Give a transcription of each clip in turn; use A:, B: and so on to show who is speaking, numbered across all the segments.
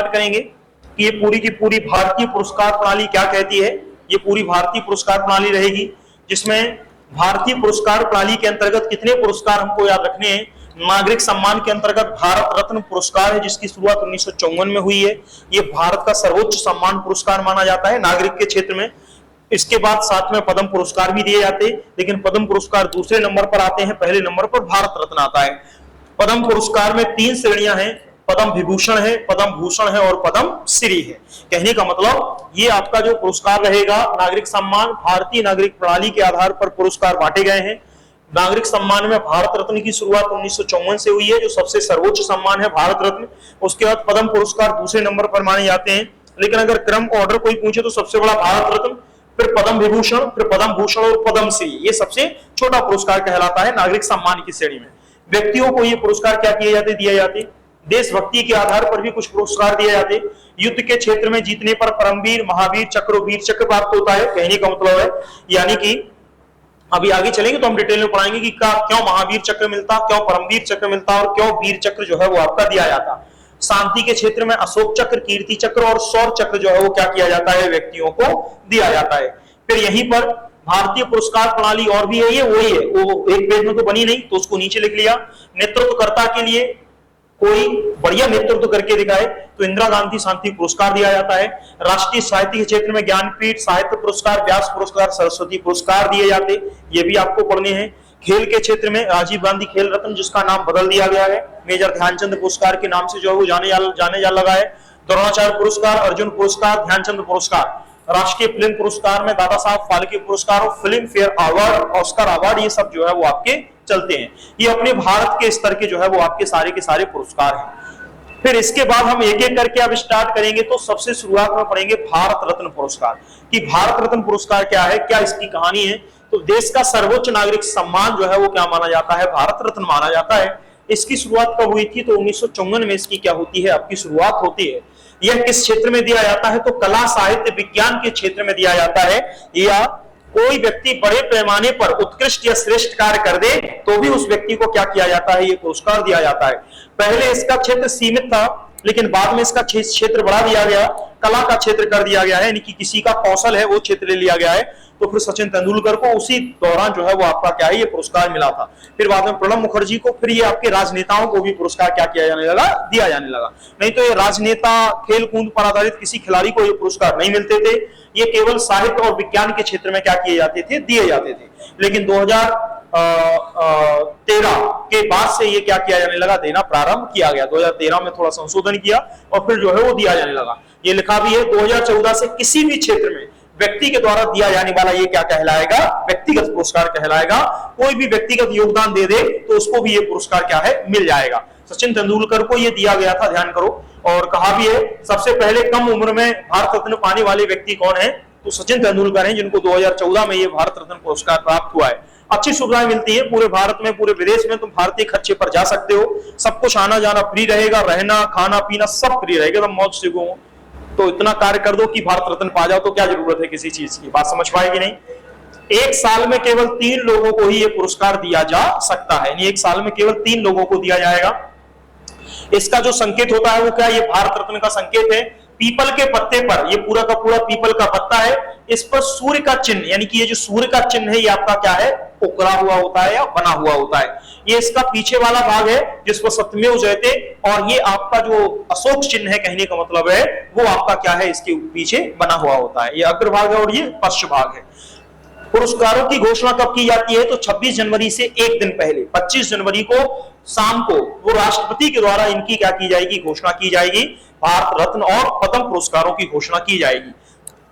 A: Start करेंगे कि ये पूरी की पूरी भारतीय पुरस्कार प्रणाली क्या कहती है। ये पूरी भारतीय पुरस्कार प्रणाली रहेगी, जिसमें भारतीय पुरस्कार प्रणाली के अंतर्गत कितने पुरस्कार हमको याद रखने हैं। नागरिक सम्मान के अंतर्गत भारत रत्न पुरस्कार है, जिसकी शुरुआत 1954 में हुई है। ये भारत का सर्वोच्च सम्मान पुरस्कार माना जाता है नागरिक के क्षेत्र में। इसके बाद साथ में पद्म पुरस्कार भी दिए जाते हैं, लेकिन पद्म पुरस्कार दूसरे नंबर पर आते हैं, पहले नंबर पर भारत रत्न आता है। पद्म पुरस्कार में 3 श्रेणियां हैं, पद्म विभूषण है, पद्म भूषण है और पद्म श्री है। कहने का मतलब ये आपका जो पुरस्कार रहेगा नागरिक सम्मान, भारतीय नागरिक प्रणाली के आधार पर पुरस्कार बांटे गए हैं। नागरिक सम्मान में भारत रत्न की शुरुआत 1954 से हुई है, जो सबसे सर्वोच्च सम्मान है भारत रत्न। उसके बाद पद्म पुरस्कार दूसरे नंबर पर माने जाते हैं, लेकिन अगर क्रम ऑर्डर कोई पूछे तो सबसे बड़ा भारत रत्न, फिर पद्म विभूषण, फिर पद्म भूषण और पद्म श्री। ये सबसे छोटा पुरस्कार कहलाता है नागरिक सम्मान की श्रेणी में। व्यक्तियों को ये पुरस्कार क्या किए जाते, दिए जाते। देशभक्ति के आधार पर भी कुछ पुरस्कार दिए जाते। युद्ध के क्षेत्र में जीतने पर परमवीर, महावीर चक्र, वीर चक्र प्राप्त होता है। कहने का मतलब है, यानी कि अभी आगे चलेंगे तो हम डिटेल में पढ़ाएंगे कि क्यों महावीर चक्र मिलता, क्यों परमवीर चक्र मिलता और क्यों वीर चक्र जो है वो आपका दिया जाता। शांति के क्षेत्र में अशोक चक्र, कीर्ति चक्र और शौर्य चक्र जो है वो क्या किया जाता है, व्यक्तियों को दिया जाता है। फिर यहीं पर भारतीय पुरस्कार प्रणाली और भी है, ये वही है, वो एक पेज में तो बनी नहीं तो उसको नीचे लिख लिया। नेतृत्वकर्ता के लिए कोई बढ़िया नेतृत्व करके दिखाए तो इंदिरा गांधी शांति पुरस्कार दिया जाता है। राष्ट्रीय साहित्य के क्षेत्र में ज्ञानपीठ, साहित्य पुरस्कार, व्यास पुरस्कार, सरस्वती पुरस्कार दिए जाते, ये भी आपको पढ़ने हैं। खेल के क्षेत्र में राजीव गांधी खेल रत्न, जिसका नाम बदल दिया गया है, मेजर ध्यानचंद पुरस्कार के नाम से जो है वो जाने जा लगा है। द्रोणाचार्य पुरस्कार, अर्जुन पुरस्कार, ध्यानचंद पुरस्कार। राष्ट्रीय फिल्म पुरस्कार में दादा साहब फाल्के पुरस्कार और film fair award, Oscar award, ये सब जो है वो आपके चलते हैं। ये अपने भारत के स्तर के जो है वो आपके सारे के सारे पुरस्कार हैं। फिर इसके बाद हम एक एक करके अब स्टार्ट करेंगे, तो सबसे शुरुआत में पढ़ेंगे भारत रत्न पुरस्कार कि भारत रत्न पुरस्कार क्या है, क्या इसकी कहानी है। तो देश का सर्वोच्च नागरिक सम्मान जो है वो क्या माना जाता है, भारत रत्न माना जाता है। इसकी शुरुआत कब हुई थी, तो 1954 में इसकी क्या होती है, आपकी शुरुआत होती है। यह किस क्षेत्र में दिया जाता है, तो कला, साहित्य, विज्ञान के क्षेत्र में दिया जाता है। या कोई व्यक्ति बड़े पैमाने पर उत्कृष्ट या श्रेष्ठ कार्य कर दे तो भी उस व्यक्ति को क्या किया जाता है, ये पुरस्कार दिया जाता है। पहले इसका क्षेत्र सीमित था, लेकिन बाद में इसका क्षेत्र बढ़ा दिया गया, कला का क्षेत्र कर दिया गया है, यानी कि किसी का कौशल है वो क्षेत्र ले लिया गया है। तो फिर सचिन तेंदुलकर को उसी दौरान जो है वो आपका क्या है, ये पुरस्कार मिला था। फिर बाद में प्रणब मुखर्जी को, फिर ये आपके राजनेताओं को भी पुरस्कार क्या किया जाने लगा, दिया जाने लगा। नहीं तो ये राजनेता, खेल कूद पर आधारित किसी खिलाड़ी को ये पुरस्कार नहीं मिलते थे, ये केवल साहित्य और विज्ञान के क्षेत्र में क्या किए जाते थे, दिए जाते थे। लेकिन 2013 के बाद से ये क्या किया जाने लगा, देना प्रारंभ किया गया। 2013 में थोड़ा संशोधन किया और फिर जो है वो दिया जाने लगा। ये लिखा भी है 2014 से किसी भी क्षेत्र में व्यक्ति के द्वारा दिया जाने वाला ये क्या कहलाएगा, व्यक्तिगत पुरस्कार कहलाएगा। कोई भी व्यक्तिगत योगदान दे दे तो उसको भी ये पुरस्कार क्या है, मिल जाएगा। सचिन तेंदुलकर को ये दिया गया था, ध्यान करो। और कहा भी है सबसे पहले कम उम्र में भारत रत्न पाने वाले व्यक्ति कौन है, तो सचिन तेंदुलकर हैं, जिनको 2014 में ये भारत रत्न पुरस्कार प्राप्त हुआ है। अच्छी सुविधाएं मिलती है पूरे भारत में, पूरे विदेश में तुम भारतीय खर्चे पर जा सकते हो, सब कुछ आना जाना फ्री रहेगा, रहना खाना पीना सब फ्री रहेगा, तुम मौज से घूमो। तो इतना कार्य कर दो कि भारत रत्न पा जाओ, तो क्या जरूरत है किसी चीज की, बात समझ पाएगी नहीं। एक साल में केवल 3 लोगों को ही ये पुरस्कार दिया जा सकता है, यानी एक साल में केवल 3 लोगों को दिया जाएगा। इसका जो संकेत होता है वो क्या, ये भारत रत्न का संकेत है। पीपल के पत्ते पर, ये पूरा का पूरा पीपल का पत्ता है, इस पर सूर्य का चिन्ह, यानी कि ये जो सूर्य का चिन्ह है ये आपका क्या है, उकरा हुआ होता है या बना हुआ होता है। ये इसका पीछे वाला भाग है जिस पर सत्यमेव जयते, और ये आपका जो अशोक चिन्ह है, कहने का मतलब है वो आपका क्या है, इसके पीछे बना हुआ होता है। ये अग्रभाग है और ये पश्च भाग है। पुरस्कारों की घोषणा कब की जाती है, तो 26 जनवरी से एक दिन पहले 25 जनवरी को शाम को वो राष्ट्रपति के द्वारा इनकी क्या की जाएगी, घोषणा की जाएगी। भारत रत्न और पद्म पुरस्कारों की घोषणा की जाएगी।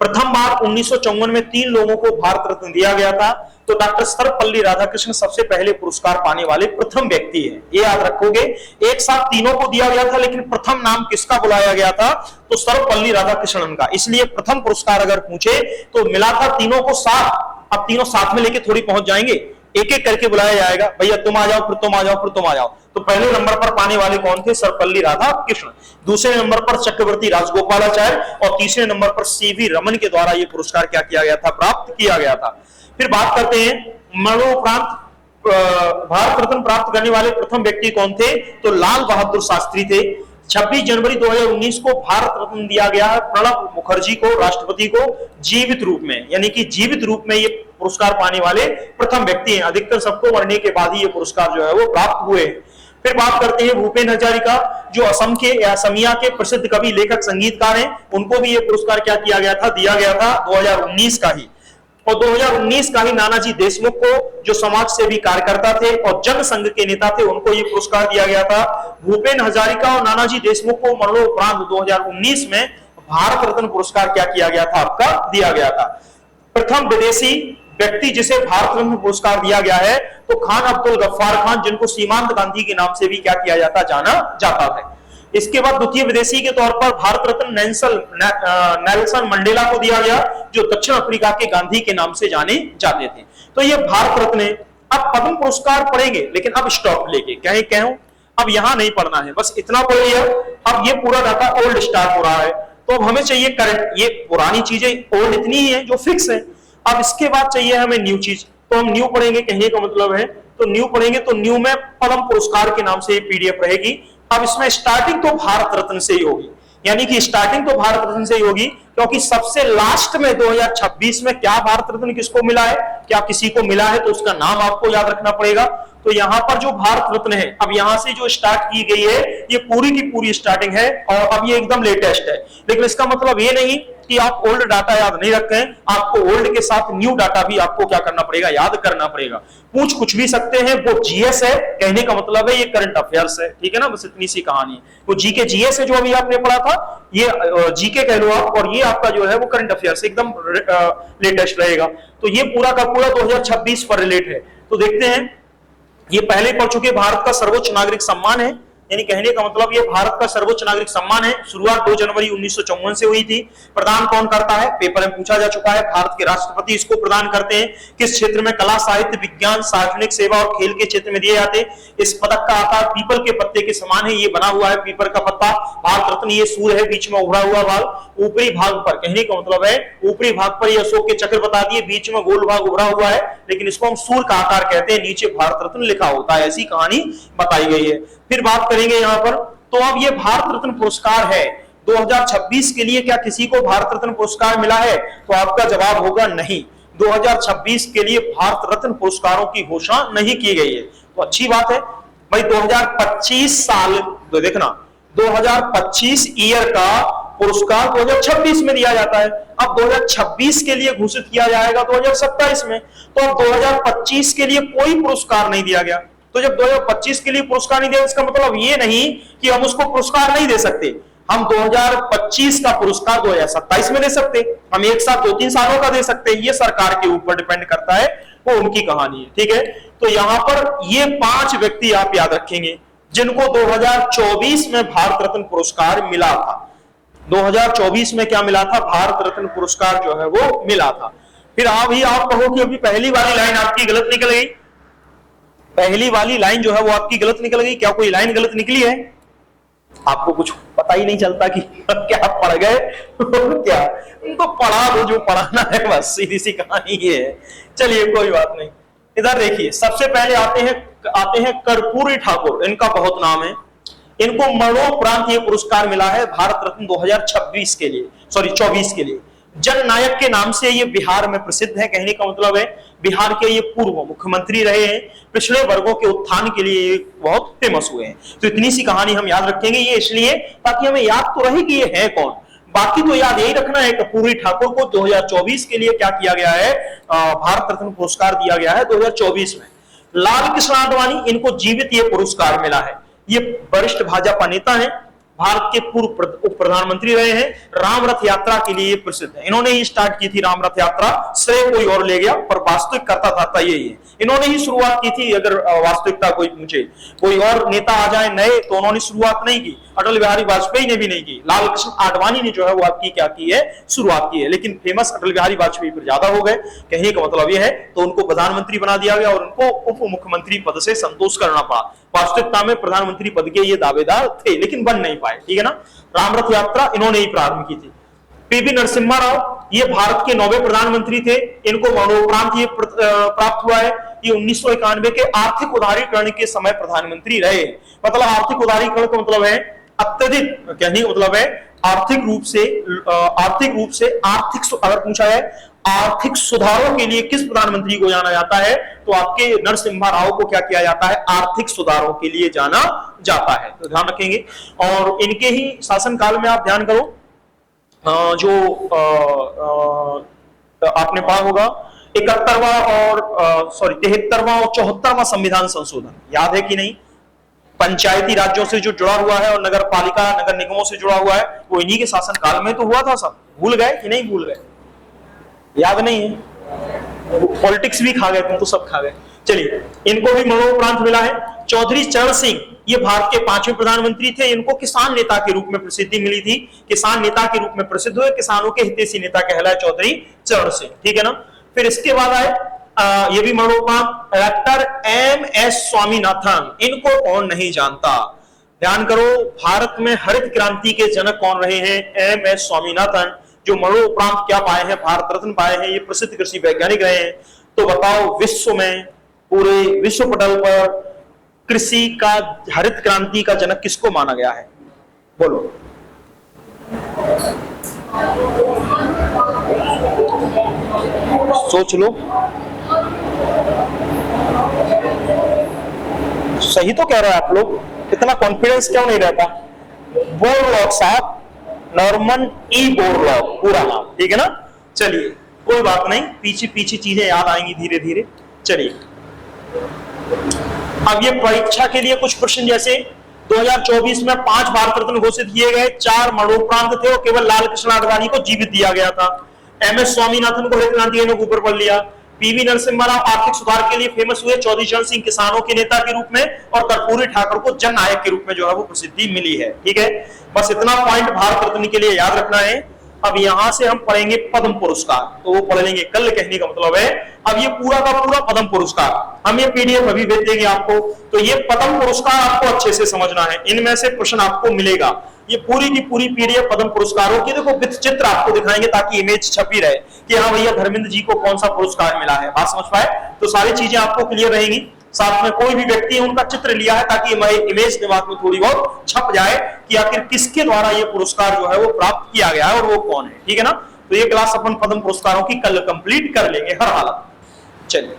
A: प्रथम बार 1954 में 3 लोगों को भारत रत्न दिया गया था, तो डॉक्टर सर्वपल्ली राधाकृष्णन सबसे पहले पुरस्कार पाने वाले प्रथम व्यक्ति हैं, ये याद रखोगे। एक साथ तीनों को दिया गया था, लेकिन प्रथम नाम किसका बुलाया गया था, तो सर्वपल्ली राधाकृष्णन का। इसलिए प्रथम पुरस्कार अगर पूछे तो मिला था तीनों को साथ। अब तीनों साथ में लेके थोड़ी पहुंच जाएंगे, एक एक करके बुलाया जाएगा, भैया तुम आ जाओ, फिर तुम आ जाओ, फिर तुम आ जाओ। तो पहले नंबर पर पाने वाले कौन थे, सर्वपल्ली राधाकृष्णन। दूसरे नंबर पर चक्रवर्ती राजगोपालाचार्य और तीसरे नंबर पर सीवी रमन के द्वारा यह पुरस्कार क्या किया गया था, प्राप्त किया गया था। फिर बात करते हैं मरणोपरांत भारत रत्न प्राप्त करने वाले प्रथम व्यक्ति कौन थे, तो लाल बहादुर शास्त्री थे। 26 जनवरी 2019 को भारत रत्न दिया गया है प्रणब मुखर्जी को, राष्ट्रपति को, जीवित रूप में, यानी कि जीवित रूप में ये पुरस्कार पाने वाले प्रथम व्यक्ति हैं। अधिकतर सबको मरने के बाद ही ये पुरस्कार जो है वो प्राप्त हुए। फिर बात करते हैं भूपेन हजारिका, जो असम के असमिया के प्रसिद्ध कवि, लेखक, संगीतकार हैं। उनको भी ये पुरस्कार क्या किया गया था, दिया गया था 2019 का ही। और 2019 का ही नानाजी देशमुख को, जो समाज सेवी कार्यकर्ता थे और जनसंघ के नेता थे, उनको ये पुरस्कार दिया गया था। भूपेन हजारिका और नानाजी देशमुख को मरणोपरांत 2019 में भारत रत्न पुरस्कार क्या किया गया था, आपका दिया गया था। प्रथम विदेशी व्यक्ति जिसे भारत रत्न पुरस्कार दिया गया है तो खान अब्दुल गफ्फार खान, जिनको सीमांत गांधी के नाम से भी क्या किया जाता, जाना जाता था। इसके बाद द्वितीय विदेशी के तौर पर भारत रत्न नेल्सन मंडेला को दिया गया, जो दक्षिण अफ्रीका के गांधी के नाम से जाने जाते थे। तो ये भारत रत्न है। अब पद्म पुरस्कार पढ़ेंगे, लेकिन अब स्टॉप लेके कहीं कहूं, अब यहां नहीं पढ़ना है, बस इतना पढ़ लिया। अब ये पूरा डाटा ओल्ड स्टार्ट हो रहा है, तो अब हमें चाहिए करंट। ये पुरानी चीजें ओल्ड इतनी ही है जो फिक्स है। अब इसके बाद चाहिए हमें न्यू चीज, तो हम न्यू पढ़ेंगे, कहने का मतलब है तो न्यू पढ़ेंगे। तो न्यू में पद्म पुरस्कार के नाम से पीडीएफ रहेगी। अब इसमें स्टार्टिंग तो भारत रत्न से ही होगी, यानी कि स्टार्टिंग तो भारत रत्न से ही होगी, क्योंकि सबसे लास्ट में 2026 में क्या भारत रत्न किसको मिला है, क्या किसी को मिला है, तो उसका नाम आपको याद रखना पड़ेगा। तो यहां पर जो भारत रत्न है, अब यहां से जो स्टार्ट की गई है, ये पूरी की पूरी स्टार्टिंग है और अब ये एकदम लेटेस्ट है। लेकिन इसका मतलब ये नहीं कि आप ओल्ड डाटा याद नहीं रखें, आपको ओल्ड के साथ न्यू डाटा भी आपको क्या करना पड़ेगा, याद करना पड़ेगा। पूछ कुछ भी सकते हैं, वो जीएस है, कहने का मतलब है ये करंट अफेयर्स है, ठीक है ना, बस इतनी सी कहानी है। वो जीके जीएस है जो अभी आपने पढ़ा था, ये जीके कह लो आप, और ये आपका जो है वो करंट अफेयर्स एकदम लेटेस्ट रहेगा। तो ये पूरा का पूरा 2026 पर रिलेट है। तो देखते हैं, ये पहले पढ़ चुके, भारत का सर्वोच्च नागरिक सम्मान है, यानी कहने का मतलब ये भारत का सर्वोच्च नागरिक सम्मान है। शुरुआत 2 जनवरी 1954 से हुई थी। प्रदान कौन करता है, पेपर में पूछा जा चुका है, भारत के राष्ट्रपति इसको प्रदान करते हैं। किस क्षेत्र में, कला, साहित्य, विज्ञान, सार्वजनिक सेवा और खेल के क्षेत्र में दिए जाते हैं। इस पदक का आकार पीपल के पत्ते के समान है, ये बना हुआ है पीपल का पत्ता। भारत रत्न, ये सूर्य है, बीच में उभरा हुआ भाग, ऊपरी भाग पर, कहने का मतलब है ऊपरी भाग पर ये अशोक के चक्र बता दिए, बीच में गोल भाग उभरा हुआ है, लेकिन इसको हम सूर्य का आकार कहते हैं, नीचे भारत रत्न लिखा होता है, ऐसी कहानी बताई गई है। फिर बात करेंगे यहां पर, तो अब ये भारत रत्न पुरस्कार है 2026 के लिए, क्या किसी को भारत रत्न पुरस्कार मिला है, तो आपका जवाब होगा नहीं। 2026 के लिए भारत रत्न पुरस्कारों की घोषणा नहीं की गई है। तो अच्छी बात है भाई, 2025 साल, तो देखना 2025 ईयर का पुरस्कार 2026 में दिया जाता है। अब 2026 के लिए घोषित किया जाएगा 2027 में, तो अब 2025 के लिए कोई पुरस्कार नहीं दिया गया। तो जब 2025 के लिए पुरस्कार नहीं दिया, इसका मतलब ये नहीं कि हम उसको पुरस्कार नहीं दे सकते। हम 2025 का पुरस्कार 2027 में दे सकते, हम एक साथ 2-3 सालों का दे सकते हैं, ये सरकार के ऊपर डिपेंड करता है, वो उनकी कहानी है, ठीक है। तो यहां पर ये 5 व्यक्ति आप याद रखेंगे जिनको 2024 में भारत रत्न पुरस्कार मिला था। 2024 में क्या मिला था, भारत रत्न पुरस्कार जो है वो मिला था। फिर अभी आप कहो कि अभी पहली वाली लाइन आपकी गलत निकल गई, पहली वाली लाइन जो है वो आपकी गलत निकल गई। क्या कोई लाइन गलत निकली है, आपको कुछ पता ही नहीं चलता कि क्या पढ़ गए क्या, उनको पढ़ा दो जो पढ़ाना है, बस सीधी सी कहानी ये है। चलिए कोई बात नहीं। इधर देखिए, सबसे पहले आते हैं कर्पूरी ठाकुर, इनका बहुत नाम है। इनको मरणोपरांत ये पुरस्कार मिला है भारत रत्न 2026 के लिए, सॉरी 24 के लिए। जननायक के नाम से ये बिहार में प्रसिद्ध है, कहने का मतलब है बिहार के ये पूर्व मुख्यमंत्री रहे हैं, पिछड़े वर्गों के उत्थान के लिए बहुत फेमस हुए हैं। तो इतनी सी कहानी हम याद रखेंगे, ये इसलिए ताकि हमें याद तो रहे कि ये है कौन। बाकी तो याद यही रखना है, कर्पूरी ठाकुर को 2024 के लिए क्या किया गया है, भारत रत्न पुरस्कार दिया गया है 2024 में। लाल कृष्ण आडवाणी, इनको जीवित ये पुरस्कार मिला है। ये वरिष्ठ भाजपा नेता है, भारत के पूर्व उप प्रधानमंत्री रहे हैं, राम रथ यात्रा के लिए प्रसिद्ध है। इन्होंने ही स्टार्ट की थी राम रथ यात्रा, श्रेय कोई और ले गया, पर वास्तविक करता यही है, इन्होंने ही शुरुआत की थी। अगर वास्तविकता कोई पूछे, कोई और नेता आ जाए नए, तो उन्होंने शुरुआत नहीं की, अटल बिहारी वाजपेयी ने भी नहीं की, लाल कृष्ण आडवाणी ने जो है वो आपकी क्या की है, शुरुआत की है। लेकिन फेमस अटल बिहारी वाजपेयी फिर ज्यादा हो गए, कहने का मतलब यह है, तो उनको प्रधानमंत्री बना दिया गया और उनको उप मुख्यमंत्री पद से संतोष करना पड़ा। वास्तविकता में प्रधानमंत्री पद के ये दावेदार थे, लेकिन बन नहीं पाए, ठीक है ना। राम रथ यात्रा इन्होंने ही प्रारंभ की थी। पीवी नरसिम्हा राव, ये भारत के 9वें प्रधानमंत्री थे, इनको मरणोपरांत ये प्राप्त हुआ है। ये 1991 के आर्थिक उदारीकरण के समय प्रधानमंत्री रहे। मतलब आर्थिक उदारीकरण का मतलब है अत्यधिक, कहने का मतलब है आर्थिक रूप से अगर पूछा है आर्थिक सुधारों के लिए किस प्रधानमंत्री को जाना जाता है, तो आपके नरसिम्हा राव को क्या किया जाता है, आर्थिक सुधारों के लिए जाना जाता है। तो ध्यान रखेंगे। और इनके ही शासनकाल में आप ध्यान करो, जो आपने पढ़ा होगा 73वां और 74वां संविधान संशोधन, याद है कि नहीं? पंचायती राज्यों से जो जुड़ा हुआ है और नगर पालिका नगर निगमों से जुड़ा हुआ है, वो इन्हीं के शासनकाल में तो हुआ था। सब भूल गए कि नहीं भूल गए? याद नहीं है? पॉलिटिक्स भी खा गए, तुम तो सब खा गए। चलिए, इनको भी मरणोपरांत मिला है। चौधरी चरण सिंह, ये भारत के 5वें प्रधानमंत्री थे। इनको किसान नेता के रूप में प्रसिद्धि मिली थी, किसान नेता के रूप में प्रसिद्ध हुए, किसानों के हितैषी नेता कहलाए चौधरी चरण सिंह, ठीक है ना। फिर इसके बाद आए ये भी मरणोपरांत डॉक्टर एम.एस. स्वामीनाथन। इनको कौन नहीं जानता? ध्यान करो, भारत में हरित क्रांति के जनक कौन रहे हैं? एम.एस. स्वामीनाथन, जो मरणोपरांत क्या पाए हैं, भारत रत्न पाए हैं। ये प्रसिद्ध कृषि वैज्ञानिक रहे हैं। तो बताओ, विश्व में, पूरे विश्व पटल पर कृषि का, हरित क्रांति का जनक किसको माना गया है? बोलो। सोच लो। सही तो कह रहे हैं आप लोग, इतना कॉन्फिडेंस क्यों नहीं रहता? बोरलॉग साहब, नॉर्मन ई बोरलॉग पूरा नाम, ठीक है ना। चलिए, कोई बात नहीं, पीछे पीछे चीजें याद आएंगी धीरे धीरे। चलिए, अब ये परीक्षा के लिए कुछ प्रश्न, जैसे 2024 में 5 भारत रत्न घोषित किए गए, 4 मरणोपरांत थे और केवल लाल कृष्ण आडवाणी को जीवित दिया गया था। एम.एस. स्वामीनाथन को हरित क्रांति के ऊपर पढ़ लिया। पीवी नरसिम्हा राव आर्थिक सुधार के लिए फेमस हुए। चौधरी चरण सिंह किसानों के नेता के रूप में, और कर्पूरी ठाकुर को जननायक के रूप में जो है वो प्रसिद्धि मिली है, ठीक है। बस इतना पॉइंट भारत रत्न के लिए याद रखना है। अब यहां से हम पढ़ेंगे पद्म पुरस्कार, तो वो पढ़ लेंगे कल, कहने का मतलब है। अब ये पूरा का पूरा पद्म पुरस्कार, हम ये पीडीएफ अभी भेज देंगे आपको। तो ये पद्म पुरस्कार आपको अच्छे से समझना है, इनमें से प्रश्न आपको मिलेगा। ये पूरी की पूरी पीडीएफ पद्म पुरस्कारों की, देखो विथ चित्र आपको दिखाएंगे ताकि इमेज छपी रहे कि हाँ भैया धर्मेंद्र जी को कौन सा पुरस्कार मिला है। बात समझ पाए? तो सारी चीजें आपको क्लियर रहेंगी। साथ में कोई भी व्यक्ति है उनका चित्र लिया है ताकि इमेज दिमाग में थोड़ी बहुत छप जाए कि आखिर किसके द्वारा ये पुरस्कार जो है वो प्राप्त किया गया है और वो कौन है, ठीक है ना। तो ये क्लास अपन पद्म पुरस्कारों की कल कंप्लीट कर लेंगे हर हालत। चलिए।